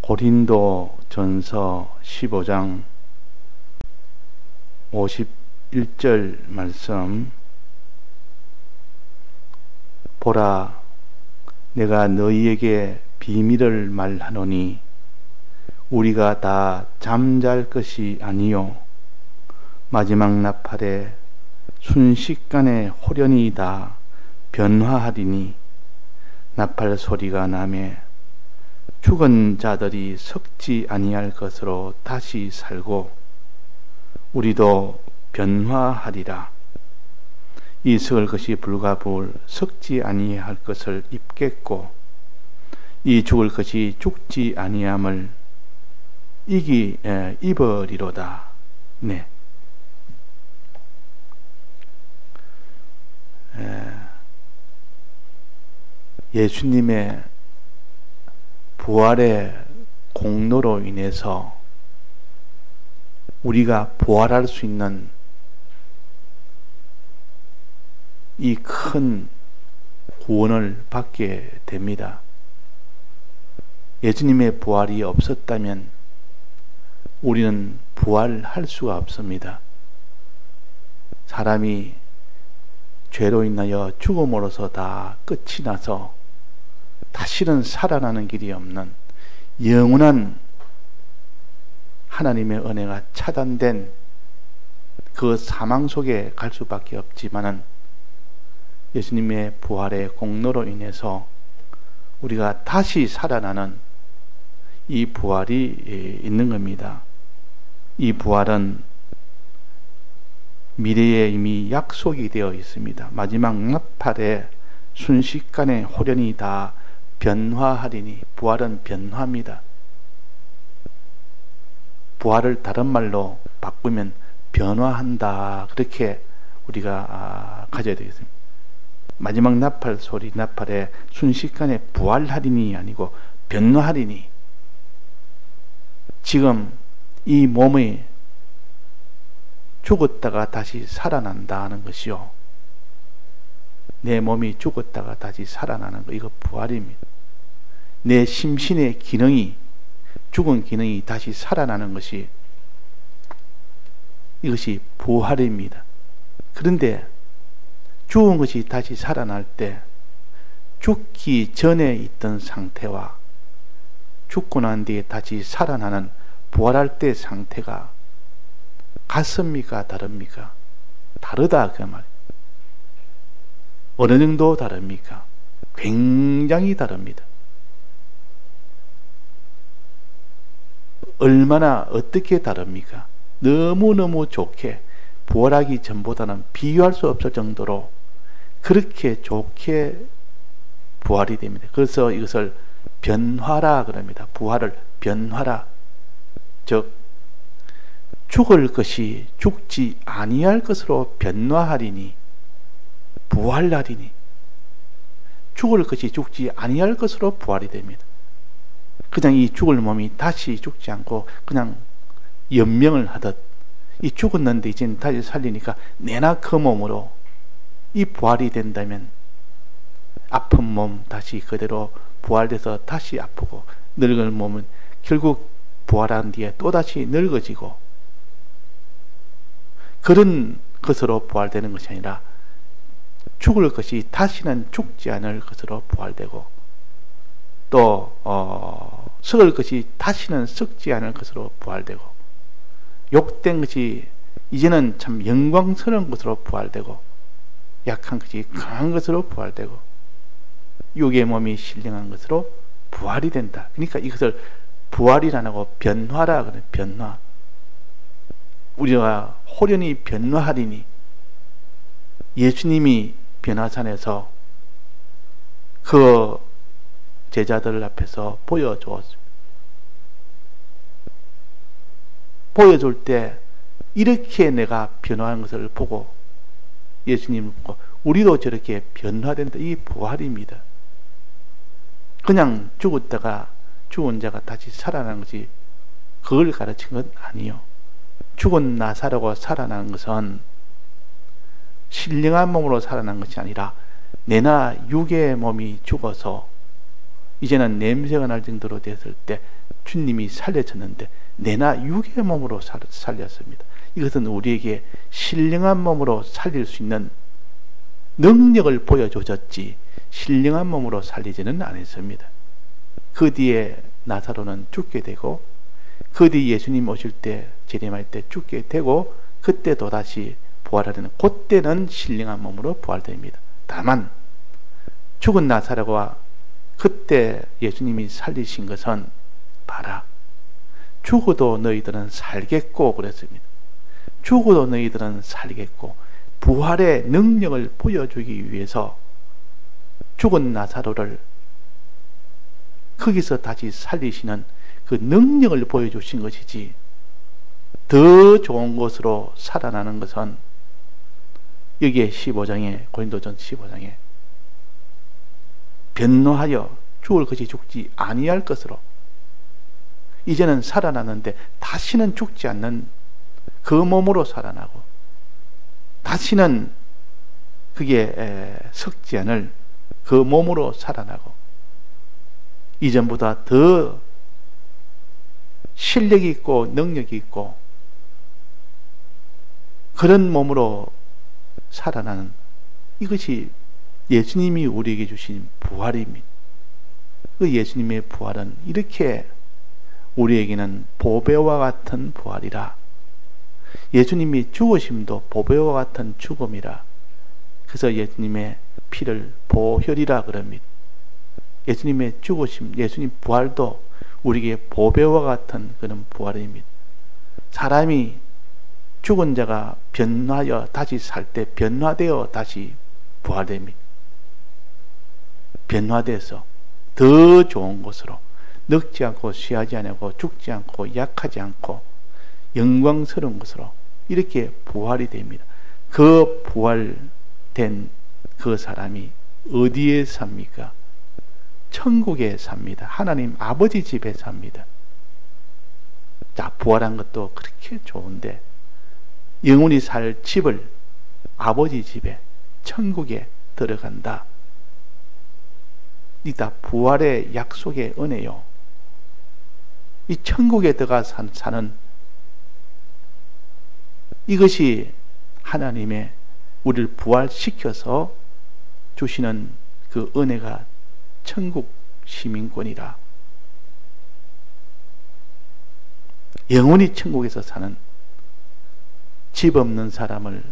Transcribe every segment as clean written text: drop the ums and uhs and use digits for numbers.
고린도 전서 15장 51절 말씀. 보라, 내가 너희에게 비밀을 말하노니 우리가 다 잠잘 것이 아니요 마지막 나팔에 순식간에 호련히 다 변화하리니 나팔 소리가 나매 죽은 자들이 썩지 아니할 것으로 다시 살고 우리도 변화하리라. 이 썩을 것이 불과 불 썩지 아니할 것을 입겠고 이 죽을 것이 죽지 아니함을 입으리로다. 네. 예수님의 부활의 공로로 인해서 우리가 부활할 수 있는 이 큰 구원을 받게 됩니다. 예수님의 부활이 없었다면 우리는 부활할 수가 없습니다. 사람이 죄로 인하여 죽음으로써 다 끝이 나서 다시는 살아나는 길이 없는 영원한 하나님의 은혜가 차단된 그 사망 속에 갈 수밖에 없지만은 예수님의 부활의 공로로 인해서 우리가 다시 살아나는 이 부활이 있는 겁니다. 이 부활은 미래에 이미 약속이 되어 있습니다. 마지막 나팔에 순식간에 호련히 다 변화하리니, 부활은 변화입니다. 부활을 다른 말로 바꾸면 변화한다, 그렇게 우리가 가져야 되겠습니다. 마지막 나팔 소리, 나팔에 순식간에 부활하리니 아니고 변화하리니, 지금 이 몸이 죽었다가 다시 살아난다는 것이요, 내 몸이 죽었다가 다시 살아나는 것, 이거 부활입니다. 내 심신의 기능이, 죽은 기능이 다시 살아나는 것이, 이것이 부활입니다. 그런데 죽은 것이 다시 살아날 때 죽기 전에 있던 상태와 죽고 난 뒤에 다시 살아나는 부활할 때 상태가 같습니까? 다릅니까? 다르다, 그 말이에요. 어느 정도 다릅니까? 굉장히 다릅니다. 얼마나, 어떻게 다릅니까? 너무너무 좋게, 부활하기 전보다는 비교할 수 없을 정도로 그렇게 좋게 부활이 됩니다. 그래서 이것을 변화라 그럽니다. 부활을 변화라. 즉, 죽을 것이 죽지 아니할 것으로 변화하리니, 부활하리니, 죽을 것이 죽지 아니할 것으로 부활이 됩니다. 그냥 이 죽을 몸이 다시 죽지 않고 그냥 연명을 하듯, 이 죽었는데 이제 다시 살리니까 내나 그 몸으로 이 부활이 된다면 아픈 몸 다시 그대로 부활돼서 다시 아프고, 늙은 몸은 결국 부활한 뒤에 또다시 늙어지고, 그런 것으로 부활되는 것이 아니라 죽을 것이 다시는 죽지 않을 것으로 부활되고, 또 썩을 것이 다시는 썩지 않을 것으로 부활되고, 욕된 것이 이제는 참 영광스러운 것으로 부활되고, 약한 것이 강한 것으로 부활되고, 육의 몸이 신령한 것으로 부활이 된다. 그러니까 이것을 부활이라는 거, 변화라 그래. 변화. 우리가 호련히 변화하리니, 예수님이 변화산에서 그 제자들 앞에서 보여주었습니다. 보여줄 때 이렇게 내가 변화한 것을 보고 예수님을 보고 우리도 저렇게 변화된다. 이 부활입니다. 그냥 죽었다가 죽은 자가 다시 살아나는 것이 그걸 가르친 건 아니요. 죽은 나사로가 살아나는 것은 신령한 몸으로 살아난 것이 아니라 내나 육의 몸이 죽어서 이제는 냄새가 날 정도로 됐을 때 주님이 살려졌는데 내나 육의 몸으로 살렸습니다. 이것은 우리에게 신령한 몸으로 살릴 수 있는 능력을 보여주었지 신령한 몸으로 살리지는 않았습니다. 그 뒤에 나사로는 죽게 되고 그 뒤에 예수님 오실 때 재림할 때 죽게 되고 그때 또다시 부활하려는 그때는 신령한 몸으로 부활됩니다. 다만 죽은 나사로가 그때 예수님이 살리신 것은 봐라 죽어도 너희들은 살겠고 그랬습니다. 죽어도 너희들은 살겠고 부활의 능력을 보여주기 위해서 죽은 나사로를 거기서 다시 살리시는 그 능력을 보여주신 것이지 더 좋은 것으로 살아나는 것은 여기에 15장에 고린도전서 15장에 변노하여 죽을 것이 죽지 아니할 것으로 이제는 살아나는데 다시는 죽지 않는 그 몸으로 살아나고 다시는 그게 썩지 않을 그 몸으로 살아나고 이전보다 더 실력이 있고 능력이 있고 그런 몸으로 살아나는 이것이 예수님이 우리에게 주신 부활입니다. 그 예수님의 부활은 이렇게 우리에게는 보배와 같은 부활이라 예수님이 죽으심도 보배와 같은 죽음이라 그래서 예수님의 피를 보혈이라 그럽니다. 예수님의 죽으심, 예수님 부활도 우리에게 보배와 같은 그런 부활입니다. 사람이 죽은 자가 변화하여 다시 살 때 변화되어 다시 부활됩니다. 변화돼서 더 좋은 것으로 늙지 않고 쉬하지 않고 죽지 않고 약하지 않고 영광스러운 것으로 이렇게 부활이 됩니다. 그 부활된 그 사람이 어디에 삽니까? 천국에 삽니다. 하나님 아버지 집에 삽니다. 자, 부활한 것도 그렇게 좋은데 영원히 살 집을 아버지 집에 천국에 들어간다. 이 다 부활의 약속의 은혜요. 이 천국에 들어가 사는 이것이 하나님의 우리를 부활시켜서 주시는 그 은혜가 천국 시민권이라 영원히 천국에서 사는 집 없는 사람을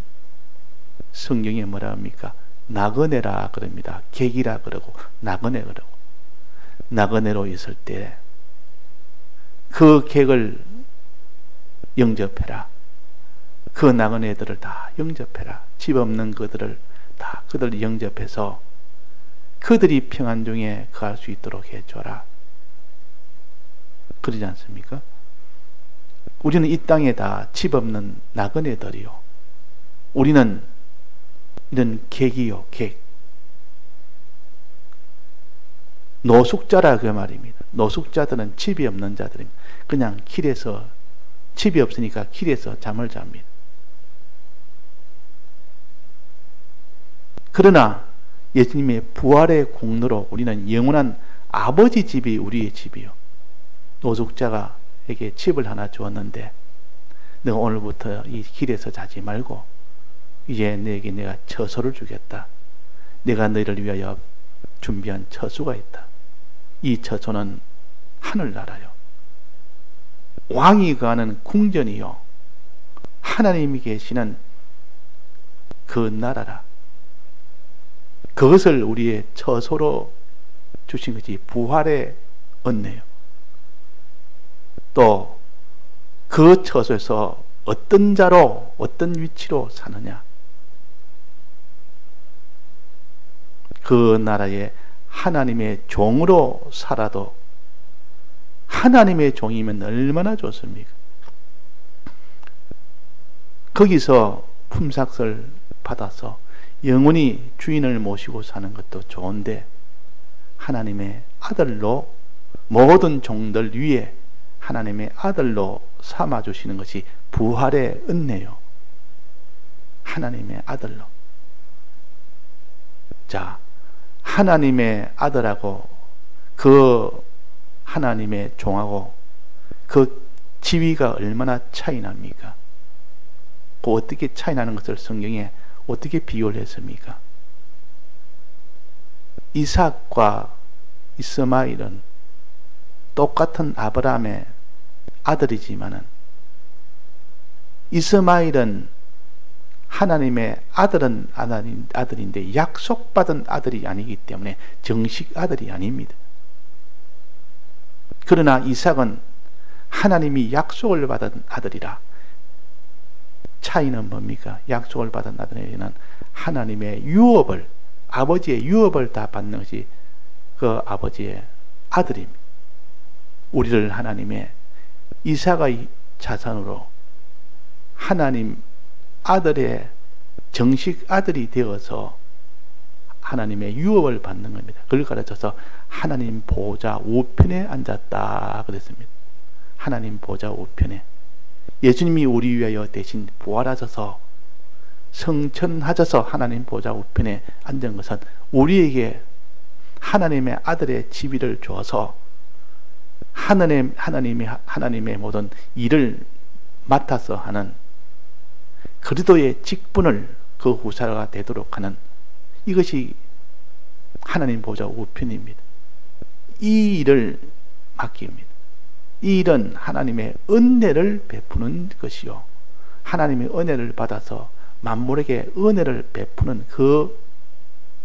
성경에 뭐라 합니까? 나그네라 그럽니다. 객이라 그러고 나그네 그러고 나그네로 있을 때 그 객을 영접해라. 그 나그네들을 다 영접해라. 집 없는 그들을 다 그들 영접해서 그들이 평안 중에 거할 수 있도록 해줘라. 그러지 않습니까? 우리는 이 땅에 다 집 없는 나그네들이요. 우리는 이런 객이요, 객. 노숙자라 그 말입니다. 노숙자들은 집이 없는 자들입니다. 그냥 길에서 집이 없으니까 길에서 잠을 잡니다. 그러나 예수님의 부활의 공로로 우리는 영원한 아버지 집이 우리의 집이요. 노숙자가 에게 집을 하나 주었는데 너가 오늘부터 이 길에서 자지 말고 이제 너에게 내가 처소를 주겠다. 내가 너희를 위하여 준비한 처소가 있다. 이 처소는 하늘나라요. 왕이 거하는 궁전이요. 하나님이 계시는 그 나라라. 그것을 우리의 처소로 주신 것이 부활의 은혜요. 또 그 처소에서 어떤 자로 어떤 위치로 사느냐, 그 나라에 하나님의 종으로 살아도 하나님의 종이면 얼마나 좋습니까? 거기서 품삯을 받아서 영원히 주인을 모시고 사는 것도 좋은데 하나님의 아들로 모든 종들 위에 하나님의 아들로 삼아주시는 것이 부활의 은혜요. 하나님의 아들로. 자, 하나님의 아들하고 그 하나님의 종하고 그 지위가 얼마나 차이 납니까? 그 어떻게 차이 나는 것을 성경에 어떻게 비교를 했습니까? 이삭과 이스마엘은 똑같은 아브라함의 아들이지만은 이스마엘은 하나님의 아들인데 약속받은 아들이 아니기 때문에 정식 아들이 아닙니다. 그러나 이삭은 하나님이 약속을 받은 아들이라. 차이는 뭡니까? 약속을 받은 아들에게는 하나님의 유업을, 아버지의 유업을 다 받는 것이 그 아버지의 아들입니다. 우리를 하나님의 이삭의 자손으로 하나님 아들의 정식 아들이 되어서 하나님의 유업을 받는 겁니다. 그걸 가르쳐서 하나님 보좌 우편에 앉았다 그랬습니다. 하나님 보좌 우편에 예수님이 우리 위하여 대신 부활하셔서 성천하셔서 하나님 보좌 우편에 앉은 것은 우리에게 하나님의 아들의 지위를 주어서 하나님의 모든 일을 맡아서 하는 그리스도의 직분을 그 후사가 되도록 하는 이것이 하나님 보좌 우편입니다. 이 일을 맡깁니다. 이 일은 하나님의 은혜를 베푸는 것이요, 하나님의 은혜를 받아서 만물에게 은혜를 베푸는 그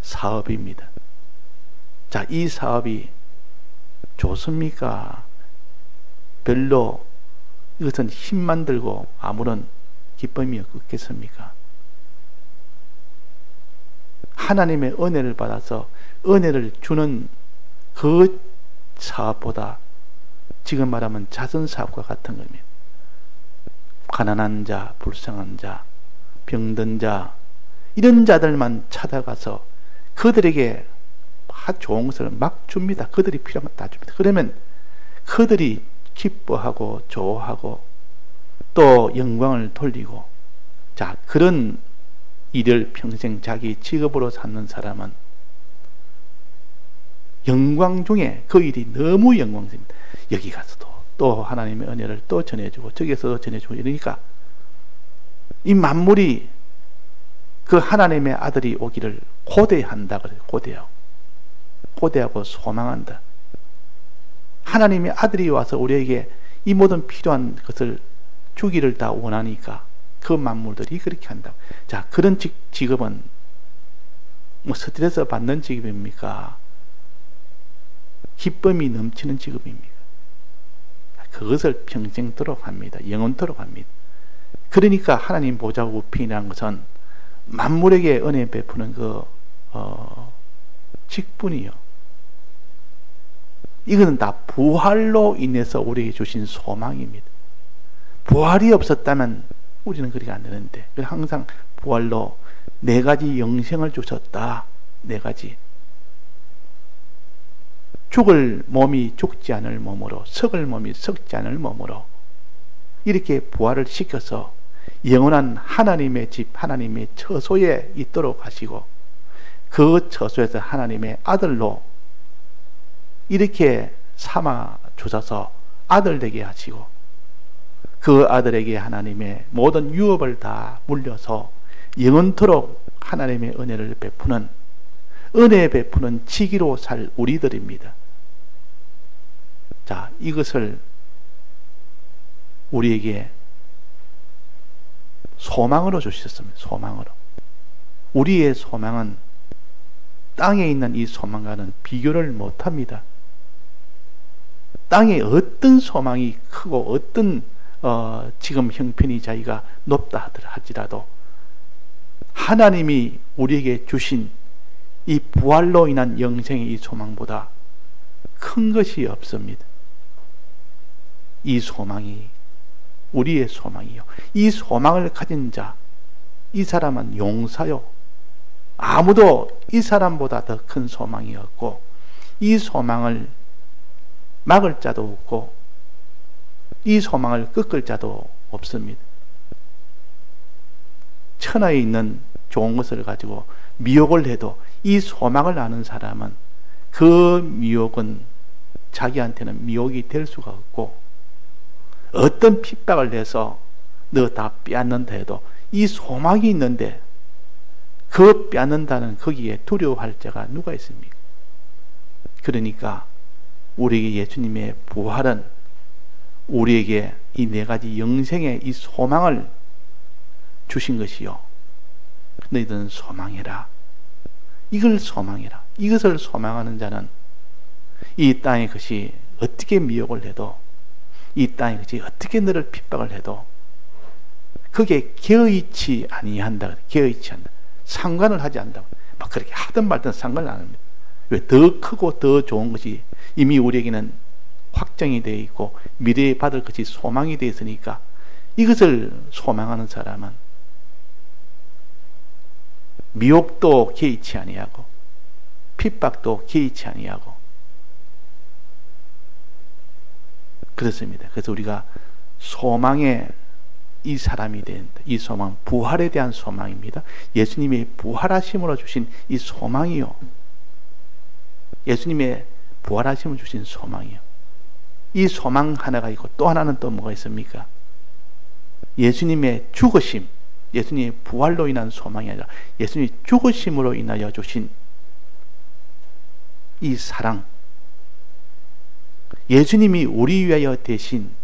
사업입니다. 자, 이 사업이 좋습니까? 별로 이것은 힘만 들고 아무런 기쁨이 없겠습니까? 하나님의 은혜를 받아서 은혜를 주는 그 사업보다 지금 말하면 자선사업과 같은 겁니다. 가난한 자, 불쌍한 자, 병든 자, 이런 자들만 찾아가서 그들에게 좋은 것을 막 줍니다. 그들이 필요한 것 다 줍니다. 그러면 그들이 기뻐하고 좋아하고 또 영광을 돌리고, 자, 그런 일을 평생 자기 직업으로 삼는 사람은 영광 중에 그 일이 너무 영광입니다. 여기 가서도 또 하나님의 은혜를 또 전해주고 저기서도 전해주고 이러니까 이 만물이 그 하나님의 아들이 오기를 고대한다 그래요. 고대하고 소망한다. 하나님의 아들이 와서 우리에게 이 모든 필요한 것을 주기를 다 원하니까 그 만물들이 그렇게 한다. 자, 그런 직업은 뭐 스트레스 받는 직업입니까? 기쁨이 넘치는 직업입니까? 그것을 평생토록 합니다. 영원토록 합니다. 그러니까 하나님 보좌 우편이라는 것은 만물에게 은혜 베푸는 그 직분이요, 이것은 다 부활로 인해서 우리에게 주신 소망입니다. 부활이 없었다면 우리는 그렇게 안 되는데, 항상 부활로 4가지 영생을 주셨다. 4가지. 죽을 몸이 죽지 않을 몸으로, 썩을 몸이 썩지 않을 몸으로 이렇게 부활을 시켜서 영원한 하나님의 집, 하나님의 처소에 있도록 하시고, 그 처소에서 하나님의 아들로 이렇게 삼아 주셔서 아들 되게 하시고, 그 아들에게 하나님의 모든 유업을 다 물려서 영원토록 하나님의 은혜를 베푸는, 은혜 베푸는 지기로 살 우리들입니다. 자, 이것을 우리에게 소망으로 주셨습니다. 소망으로. 우리의 소망은 땅에 있는 이 소망과는 비교를 못합니다. 땅에 어떤 소망이 크고 어떤 지금 형편이 자기가 높다 할지라도 하나님이 우리에게 주신 이 부활로 인한 영생의 이 소망보다 큰 것이 없습니다. 이 소망이 우리의 소망이요, 이 소망을 가진 자, 이 사람은 용사요, 아무도 이 사람보다 더 큰 소망이 없고 이 소망을 막을 자도 없고 이 소망을 꺾을 자도 없습니다. 천하에 있는 좋은 것을 가지고 미혹을 해도 이 소망을 아는 사람은 그 미혹은 자기한테는 미혹이 될 수가 없고, 어떤 핍박을 해서 너 다 빼앗는다 해도 이 소망이 있는데 그 빼앗는다는 거기에 두려워할 자가 누가 있습니까? 그러니까 우리에게 예수님의 부활은 우리에게 이 네 가지 영생의 이 소망을 주신 것이요, 너희들은 소망해라. 이걸 소망해라. 이것을 소망하는 자는 이 땅의 것이 어떻게 미혹을 해도, 이 땅의 것이 어떻게 너를 핍박을 해도 거기에 개의치 아니한다. 개의치 한다. 상관을 하지 않는다. 막 그렇게 하든 말든 상관을 안 합니다. 왜? 더 크고 더 좋은 것이 이미 우리에게는 확정이 되어 있고 미래에 받을 것이 소망이 되어 있으니까 이것을 소망하는 사람은 미혹도 개의치 아니하고 핍박도 개의치 아니하고 그렇습니다. 그래서 우리가 소망의 이 사람이 된다. 이 소망, 부활에 대한 소망입니다. 예수님이 부활하심으로 주신 이 소망이요, 예수님의 부활하심을 주신 소망이요, 이 소망 하나가 있고 또 하나는 또 뭐가 있습니까? 예수님의 죽으심, 예수님의 부활로 인한 소망이 아니라 예수님의 죽으심으로 인하여 주신 이 사랑, 예수님이 우리 위하여 대신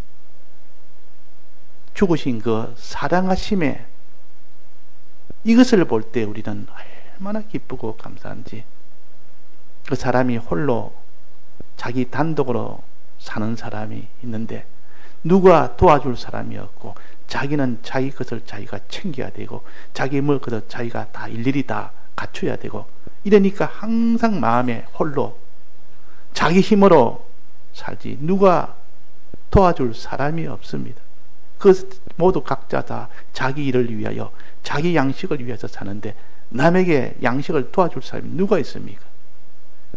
죽으신 그 사랑하심에, 이것을 볼 때 우리는 얼마나 기쁘고 감사한지. 그 사람이 홀로 자기 단독으로 사는 사람이 있는데 누가 도와줄 사람이 없고 자기는 자기 것을 자기가 챙겨야 되고 자기 먹을 것을 자기가 다 일일이 다 갖춰야 되고 이러니까 항상 마음에 홀로 자기 힘으로 살지 누가 도와줄 사람이 없습니다. 그 모두 각자 다 자기 일을 위하여 자기 양식을 위해서 사는데 남에게 양식을 도와줄 사람이 누가 있습니까?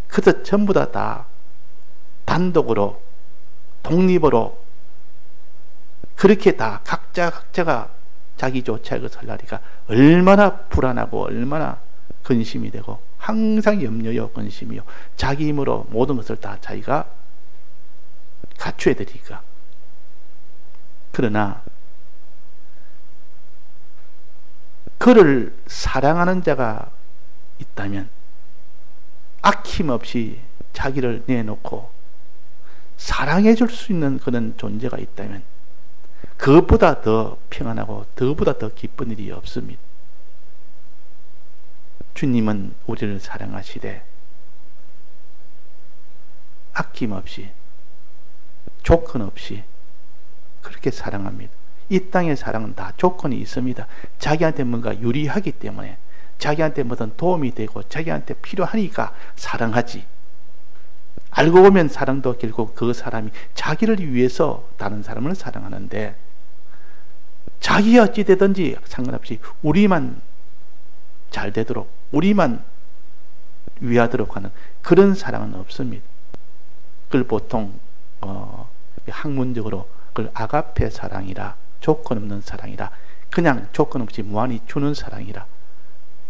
그저 전부 다 단독으로 독립으로 그렇게 다 각자가 자기 좋차하게 살라니까 얼마나 불안하고 얼마나 근심이 되고 항상 염려요 근심이요 자기 힘으로 모든 것을 다 자기가 갖춰야 되니까. 그러나 그를 사랑하는 자가 있다면 아낌없이 자기를 내놓고 사랑해 줄 수 있는 그런 존재가 있다면 그것보다 더 평안하고 그것보다 더 기쁜 일이 없습니다. 주님은 우리를 사랑하시되 아낌없이 조건 없이 그렇게 사랑합니다. 이 땅의 사랑은 다 조건이 있습니다. 자기한테 뭔가 유리하기 때문에 자기한테 뭐든 도움이 되고 자기한테 필요하니까 사랑하지. 알고 보면 사랑도 결국 그 사람이 자기를 위해서 다른 사람을 사랑하는데 자기 어찌 되든지 상관없이 우리만 잘 되도록 우리만 위하도록 하는 그런 사랑은 없습니다. 그걸 보통 학문적으로 그걸 아가페 사랑이라 조건 없는 사랑이라 그냥 조건 없이 무한히 주는 사랑이라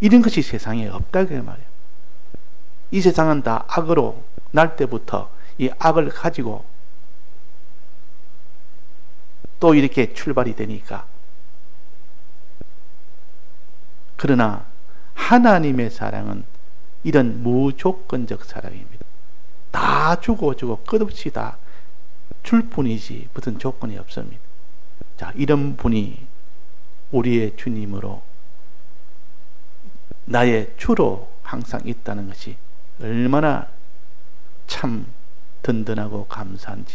이런 것이 세상에 없다고 말이에요. 이 세상은 다 악으로 날 때부터 이 악을 가지고 또 이렇게 출발이 되니까. 그러나 하나님의 사랑은 이런 무조건적 사랑입니다. 다 주고 끝없이 다 줄 뿐이지 무슨 조건이 없습니다. 자, 이런 분이 우리의 주님으로 나의 주로 항상 있다는 것이 얼마나 참 든든하고 감사한지.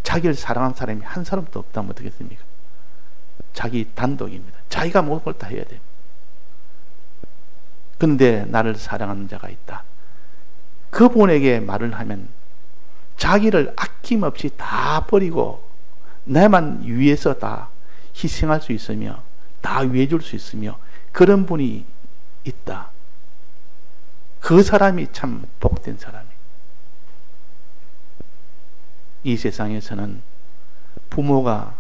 자기를 사랑하는 사람이 한 사람도 없다면 어떻겠습니까? 자기 단독입니다. 자기가 모든 걸 다 해야 됩니다. 그런데 나를 사랑하는 자가 있다. 그분에게 말을 하면 자기를 아낌없이 다 버리고 나만 위해서 다 희생할 수 있으며 다 위해 줄 수 있으며 그런 분이 있다. 그 사람이 참 복된 사람이에요. 이 세상에서는 부모가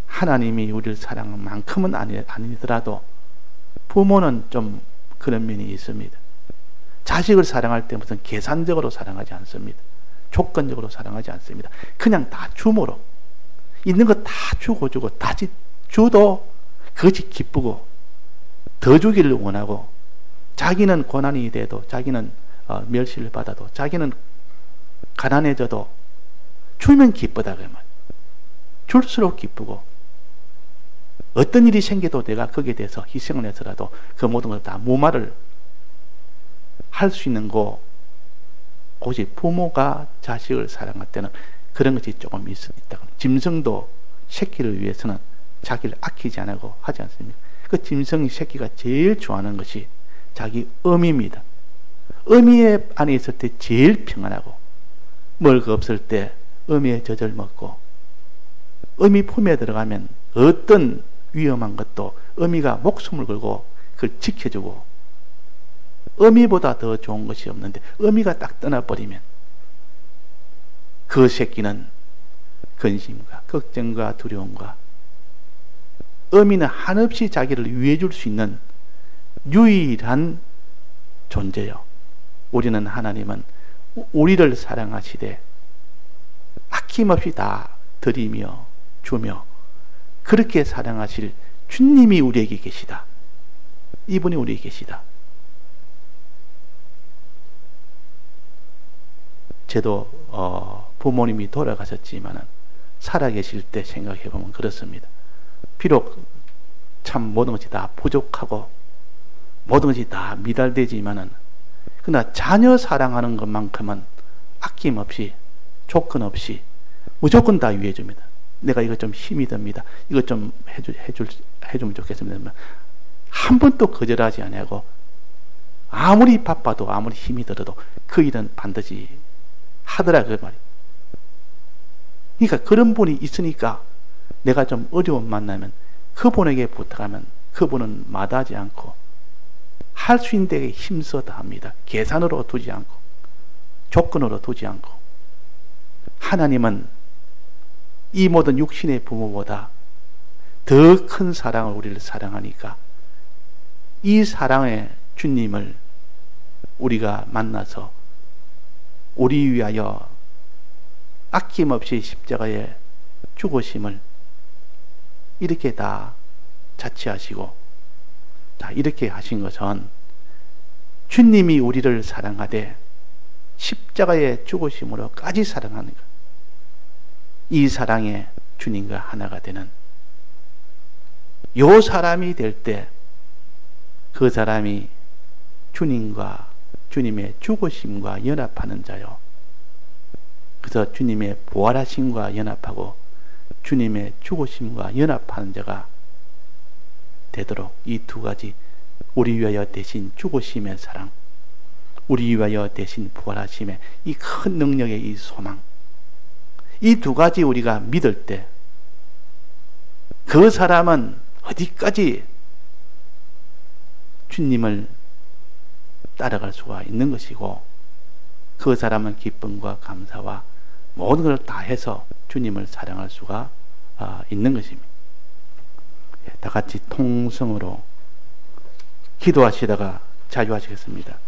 하나님이 우리를 사랑한 만큼은 아니더라도 부모는 좀 그런 면이 있습니다. 자식을 사랑할 때 무슨 계산적으로 사랑하지 않습니다. 조건적으로 사랑하지 않습니다. 그냥 다 줌으로 있는 거 다 주고 다시 줘도 그것이 기쁘고 더 주기를 원하고, 자기는 고난이 돼도, 자기는 멸시를 받아도, 자기는 가난해져도 주면 기쁘다 그 말. 줄수록 기쁘고, 어떤 일이 생겨도 내가 거기에 대해서 희생을 해서라도 그 모든 걸 다 무마를 할 수 있는 곳이 부모가 자식을 사랑할 때는 그런 것이 조금 있다. 짐승도 새끼를 위해서는 자기를 아끼지 않고 하지 않습니까? 그 짐승이 새끼가 제일 좋아하는 것이 자기 어미입니다. 어미 안에 있을 때 제일 평안하고, 먹을 거 없을 때 어미의 젖을 먹고, 어미 품에 들어가면 어떤 위험한 것도 어미가 목숨을 걸고 그걸 지켜주고, 어미보다 더 좋은 것이 없는데 어미가 딱 떠나버리면 그 새끼는 근심과 걱정과 두려움과, 어미는 한없이 자기를 위해 줄 수 있는 유일한 존재요. 우리는 하나님은 우리를 사랑하시되 아낌없이 다 드리며 주며 그렇게 사랑하실 주님이 우리에게 계시다. 이분이 우리에게 계시다. 저도 부모님이 돌아가셨지만 살아계실 때 생각해보면 그렇습니다. 비록 참 모든 것이 다 부족하고 모든 것이 다 미달되지만은, 그러나 자녀 사랑하는 것만큼은 아낌없이 조건 없이 무조건 다 위해줍니다. 내가 이거 좀 힘이 듭니다. 이거 좀 해주면 좋겠습니다. 한 번도 거절하지 않고, 아무리 바빠도 아무리 힘이 들어도 그 일은 반드시 하더라 그 말이에요. 그러니까 그런 분이 있으니까 내가 좀 어려움 만나면 그분에게 부탁하면 그분은 마다하지 않고 할 수 있는 데에 힘써 다 합니다. 계산으로 두지 않고 조건으로 두지 않고. 하나님은 이 모든 육신의 부모보다 더 큰 사랑을 우리를 사랑하니까 이 사랑의 주님을 우리가 만나서 우리 위하여 아낌없이 십자가에 죽으심을 이렇게 다 자취하시고, 다 이렇게 하신 것은 주님이 우리를 사랑하되 십자가에 죽으심으로까지 사랑하는 것, 이 사랑에 주님과 하나가 되는 요 사람이 될 때 그 사람이 주님과 주님의 죽으심과 연합하는 자요. 그래서 주님의 부활하심과 연합하고 주님의 죽으심과 연합하는 자가 되도록 이 두 가지, 우리 위하여 대신 죽으심의 사랑, 우리 위하여 대신 부활하심의 이 큰 능력의 이 소망, 이 두 가지 우리가 믿을 때 그 사람은 어디까지 주님을 따라갈 수가 있는 것이고, 그 사람은 기쁨과 감사와 모든 걸 다 해서 주님을 사랑할 수가 있는 것입니다. 다 같이 통성으로 기도하시다가 자유하시겠습니다.